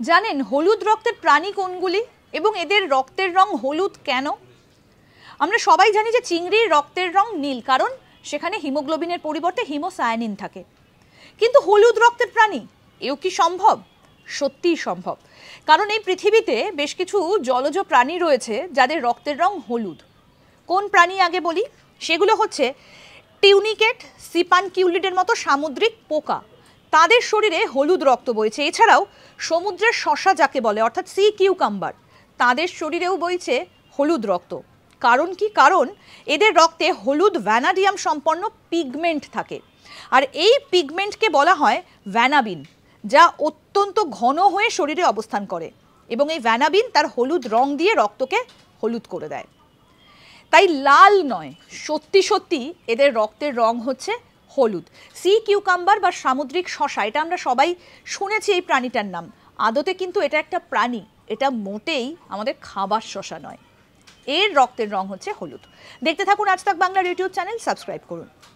জানেন হলুদ রক্তের প্রাণী কোনগুলি এবং এদের রক্তের রং হলুদ কেন? আমরা সবাই জানি যে চিংড়ির রক্তের রং নীল, কারণ সেখানে হিমোগ্লোবিনের পরিবর্তে হিমোসায়ানিন থাকে। কিন্তু হলুদ রক্তের প্রাণী এও কি সম্ভব? সত্যিই সম্ভব, কারণ এই পৃথিবীতে বেশ কিছু জলজ প্রাণী রয়েছে যাদের রক্তের রং হলুদ। কোন প্রাণী আগে বলি, সেগুলো হচ্ছে টিউনিকেট, সিপানকিউলিডের মতো সামুদ্রিক পোকা, তাদের শরীরে হলুদ রক্ত বইছে। এছাড়াও সমুদ্রের শসা যাকে বলে, অর্থাৎ সি কিউকাম্বার, তাদের শরীরেও বইছে হলুদ রক্ত। কারণ কি? কারণ এদের রক্তে হলুদ ভ্যানাডিয়াম সম্পন্ন পিগমেন্ট থাকে, আর এই পিগমেন্টকে বলা হয় ভ্যানাবিন, যা অত্যন্ত ঘন হয়ে শরীরে অবস্থান করে এবং এই ভ্যানাবিন তার হলুদ রং দিয়ে রক্তকে হলুদ করে দেয়। তাই লাল নয়, সত্যি সত্যি এদের রক্তের রং হচ্ছে হলুদ। সি কিউকাম্বার বা সামুদ্রিক শসা, এটা আমরা সবাই শুনেছি এই প্রাণীটার নাম। আদতে কিন্তু এটা একটা প্রাণী, এটা মোটেই আমাদের খাবার শসা নয়। এর রক্তের রং হচ্ছে হলুদ। দেখতে থাকুন আজ তাক বাংলার ইউটিউব চ্যানেল, সাবস্ক্রাইব করুন।